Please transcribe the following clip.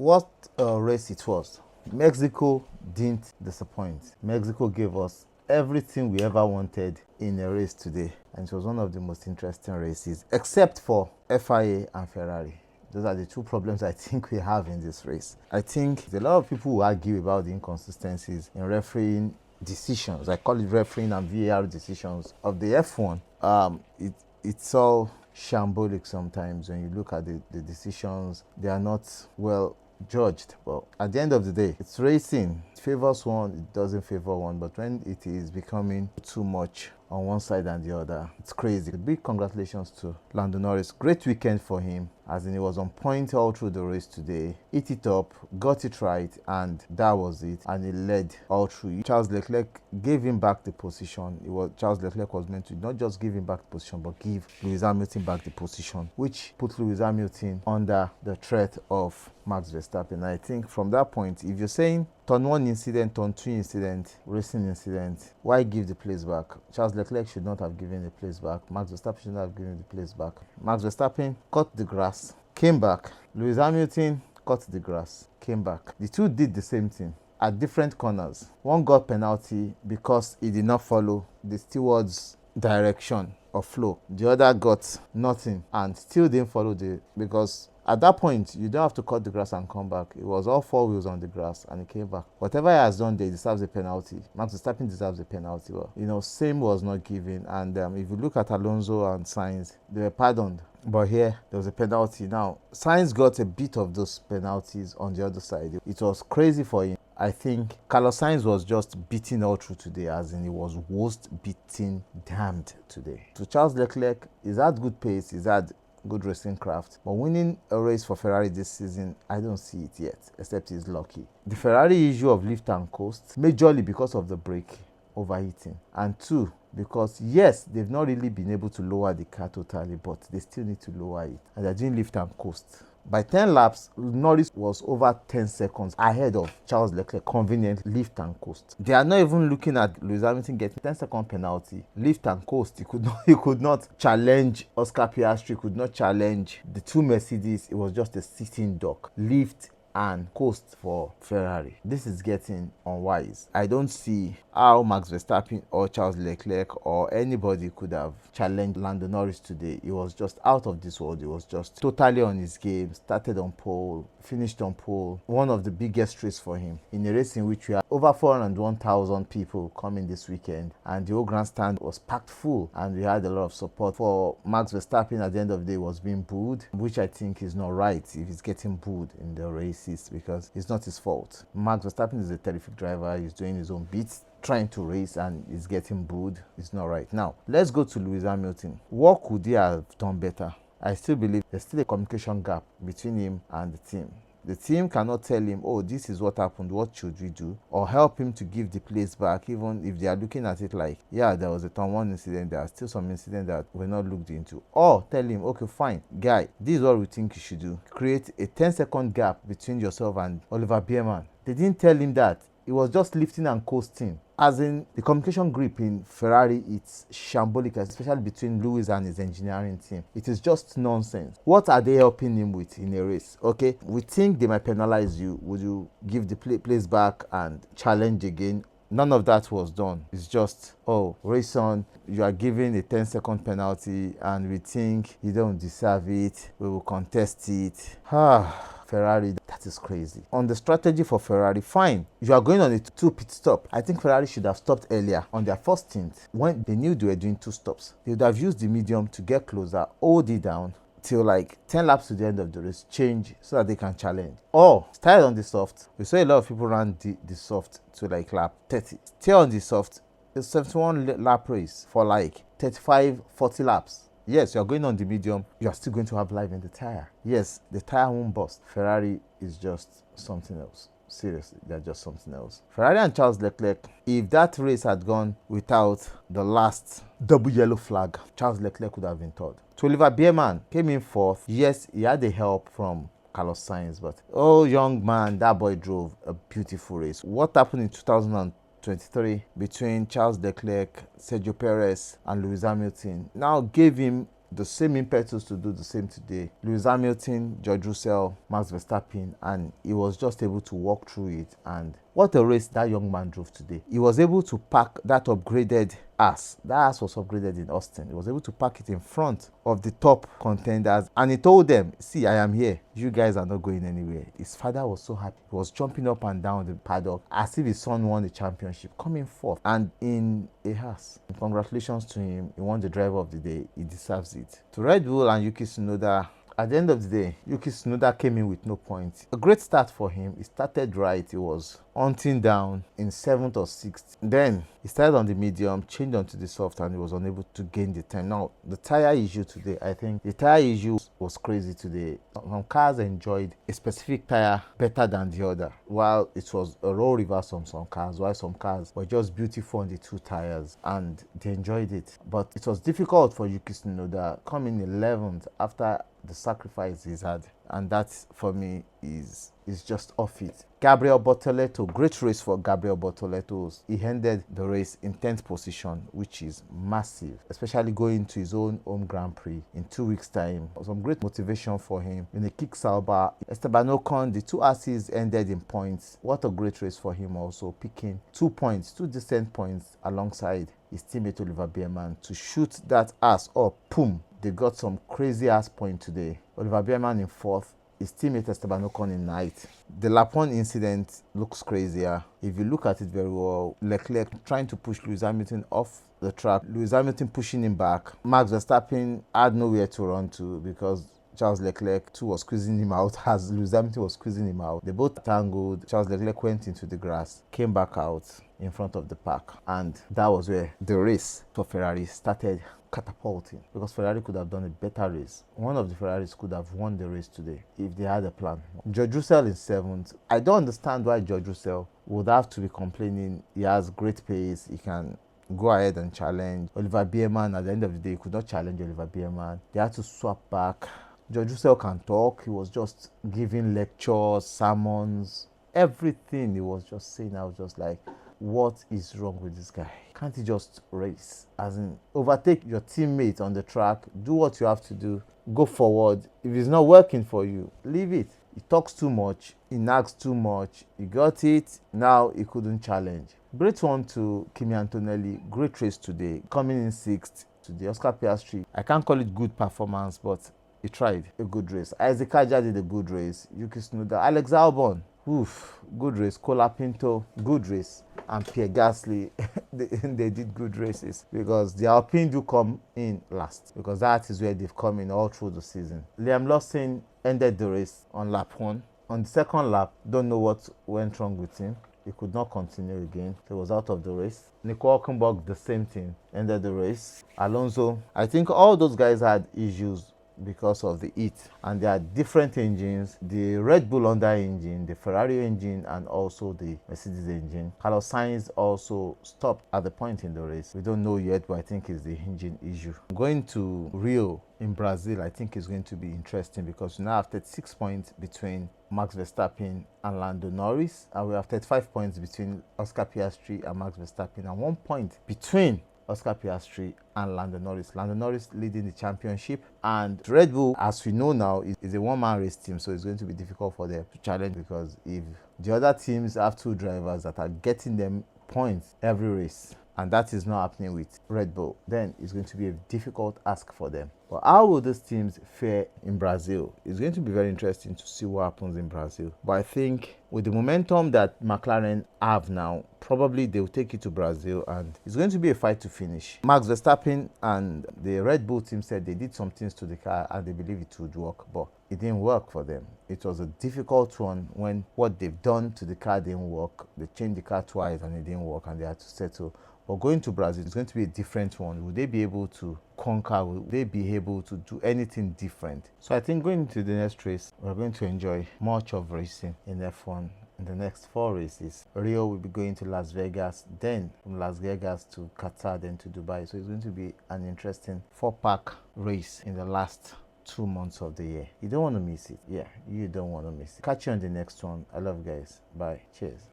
What a race it was. Mexico didn't disappoint. Mexico gave us everything we ever wanted in a race today, and it was one of the most interesting races, except for FIA and Ferrari. Those are the two problems I think we have in this race. I think a lot of people will argue about the inconsistencies in refereeing decisions. I call it refereeing and VAR decisions of the F1. It's all shambolic sometimes when you look at the decisions. They are not well judged, but at the end of the day, it's racing. It favors one, it doesn't favor one, but when it is becoming too much on one side and the other, it's crazy. Big congratulations to Lando Norris. Great weekend for him, as in he was on point all through the race today. Hit it up, got it right, and that was it. And he led all through. Charles Leclerc gave him back the position. Charles Leclerc was meant to not just give him back the position, but give Lewis Hamilton back the position, which put Lewis Hamilton under the threat of Max Verstappen. I think from that point, if you're saying turn 1 incident, turn 2 incident, racing incident, why give the place back? Charles Leclerc should not have given the place back. Max Verstappen should not have given the place back. Max Verstappen cut the grass, came back. Lewis Hamilton cut the grass, came back. The two did the same thing at different corners. One got penalty because he did not follow the steward's direction or flow. The other got nothing and still didn't follow because at that point, you don't have to cut the grass and come back. It was all 4 wheels on the grass and he came back. Whatever he has done there, he deserves a penalty. Max Verstappen deserves a penalty. Well, same was not given. And if you look at Alonso and Sainz, they were pardoned. But here, there was a penalty. Now, Sainz got a bit of those penalties on the other side. It was crazy for him. I think Carlos Sainz was just beaten all through today, as in he was worst beaten damned today. So Charles Leclerc, he's had good pace, he's had good racing craft, but winning a race for Ferrari this season, I don't see it yet, except he's lucky. The Ferrari issue of lift and coast, majorly because of the brake overheating, and 2, because yes, they've not really been able to lower the car totally, but they still need to lower it, and they're doing lift and coast. By 10 laps, Norris was over 10 seconds ahead of Charles Leclerc, convenient lift and coast. They are not even looking at Lewis Hamilton getting 10-second penalty. Lift and coast, he could not challenge Oscar Piastri, could not challenge the two Mercedes. It was just a sitting duck. Lift and coast for Ferrari. This is getting unwise. I don't see how Max Verstappen or Charles Leclerc or anybody could have challenged Lando Norris today. He was just out of this world. He was just totally on his game. Started on pole, finished on pole. One of the biggest races for him in a race in which we had over 401,000 people coming this weekend, and the whole grandstand was packed full, and we had a lot of support for Max Verstappen. At the end of the day, was being booed, which I think is not right if he's getting booed in the races, because it's not his fault. Max Verstappen is a terrific driver. He's doing his own bits, trying to race, and is getting booed. It's not right. Now, let's go to Lewis Hamilton. What could he have done better? I still believe there's still a communication gap between him and the team. The team cannot tell him, oh, this is what happened, what should we do? Or help him to give the place back, even if they are looking at it like, yeah, there was a turn 1 incident, there are still some incidents that were not looked into. Or tell him, okay, fine, guy, this is what we think you should do. Create a 10-second gap between yourself and Oliver Biermann. They didn't tell him that. It was just lifting and coasting. As in, the communication grip in Ferrari, it's shambolic, especially between Lewis and his engineering team. It is just nonsense. What are they helping him with in a race? Okay, we think they might penalize you. Would you give the place back and challenge again? None of that was done. It's just, oh, race on, you are given a 10-second penalty and we think you don't deserve it. We will contest it. Ferrari, that is crazy. On the strategy for Ferrari, fine. You are going on a 2 pit stop. I think Ferrari should have stopped earlier on their first stint. When they knew they were doing 2 stops, they would have used the medium to get closer, hold it down till like 10 laps to the end of the race, change so that they can challenge. Or start on the soft. We saw a lot of people run the soft to like lap 30. Stay on the soft. It's 71 lap race for like 35-40 laps. Yes, you're going on the medium, you're still going to have life in the tire. Yes, the tire won't bust. Ferrari is just something else. Seriously, they're just something else. Ferrari and Charles Leclerc, if that race had gone without the last double yellow flag, Charles Leclerc could have been third. To Oliver Biermann, came in 4th. Yes, he had the help from Carlos Sainz, but oh, young man, that boy drove a beautiful race. What happened in 2023 between Charles Leclerc, Sergio Perez, and Lewis Hamilton now gave him the same impetus to do the same today. Lewis Hamilton, George Russell, Max Verstappen, and he was just able to walk through it. And what a race that young man drove today. He was able to park that upgraded ass. That ass was upgraded in Austin. He was able to park it in front of the top contenders, and he told them, see, I am here. You guys are not going anywhere. His father was so happy. He was jumping up and down the paddock as if his son won the championship, coming fourth and in a Haas. Congratulations to him. He won the driver of the day. He deserves it. To Red Bull and Yuki Tsunoda, at the end of the day, Yuki Tsunoda came in with no points. A great start for him. He started right. He was hunting down in 7th or 6th. Then he started on the medium, changed onto the soft, and he was unable to gain the time. Now, the tire issue today, I think the tire issue was crazy today. Some cars enjoyed a specific tire better than the other, while it was a role reverse on some cars, while some cars were just beautiful on the 2 tires, and they enjoyed it. But it was difficult for Yuki Tsunoda coming 11th after the sacrifice he's had, and that for me is just off it. Gabriel Bortoleto, great race for Gabriel Bortoleto. He ended the race in 10th position, which is massive, especially going to his own home Grand Prix in 2 weeks' time. Some great motivation for him. In the kick Sauber, Esteban Ocon, the 2 asses ended in points. What a great race for him also, picking 2 points, 2 decent points alongside his teammate Oliver Bierman to shoot that ass up. Boom. They got some crazy ass point today. Oliver Bierman in 4th, his teammate Esteban Ocon in 9th. The lap 1 incident looks crazier. If you look at it very well, Leclerc trying to push Lewis Hamilton off the track, Lewis Hamilton pushing him back. Max Verstappen had nowhere to run to because Charles Leclerc too was squeezing him out as Lewis Hamilton was squeezing him out. They both tangled. Charles Leclerc went into the grass, came back out in front of the pack, and that was where the race for Ferrari started catapulting, because Ferrari could have done a better race. One of the Ferraris could have won the race today if they had a plan. George Russell in 7th. I don't understand why George Russell would have to be complaining. He has great pace. He can go ahead and challenge Oliver Bierman. At the end of the day, he could not challenge Oliver Bierman. They had to swap back. George Russell can talk. He was just giving lectures, sermons, everything he was just saying. I was just like, what is wrong with this guy? Can't he just race? As in, overtake your teammate on the track, do what you have to do, go forward. If it's not working for you, leave it. He talks too much, he nags too much, he got it, now he couldn't challenge. Great one to Kimi Antonelli, great race today, coming in 6th to the Oscar Piastri. I can't call it good performance, but he tried a good race. Isaac Aja did a good race. Yuki Tsunoda, Alex Albon, oof, good race. Colapinto, good race. And Pierre Gasly, they did good races, because the Alpine do come in last, because that is where they've come in all through the season. Liam Lawson ended the race on lap 1. On the second lap, don't know what went wrong with him. He could not continue again. He was out of the race. Nico Hülkenberg, the same thing, ended the race. Alonso, I think all those guys had issues because of the heat, and there are different engines: the Red Bull Honda engine, the Ferrari engine, and also the Mercedes engine. Carlos Sainz also stopped at the point in the race. We don't know yet, but I think it's the engine issue. Going to Rio in Brazil, I think is going to be interesting, because we now have 36 points between Max Verstappen and Lando Norris, and we have 35 points between Oscar Piastri and Max Verstappen, and 1 point between Oscar Piastri and Lando Norris. Lando Norris leading the championship, and Red Bull, as we know now, is a one-man race team, so it's going to be difficult for them to challenge, because if the other teams have 2 drivers that are getting them points every race, and that is not happening with Red Bull, then it's going to be a difficult ask for them. But how will these teams fare in Brazil? It's going to be very interesting to see what happens in Brazil. But I think with the momentum that McLaren have now, probably they'll take it to Brazil, and it's going to be a fight to finish. Max Verstappen and the Red Bull team said they did some things to the car and they believe it would work, but it didn't work for them. It was a difficult one when what they've done to the car didn't work. They changed the car twice and it didn't work, and they had to settle. But going to Brazil, it's going to be a different one. Will they be able to conquer? Will they be able to do anything different? So I think going into the next race, we're going to enjoy much of racing in F1 in the next 4 races. Rio will be going to Las Vegas, then from Las Vegas to Qatar, then to Dubai. So it's going to be an interesting 4-pack race in the last 2 months of the year. You don't want to miss it. Yeah, you don't want to miss it. Catch you on the next one. I love you guys. Bye. Cheers.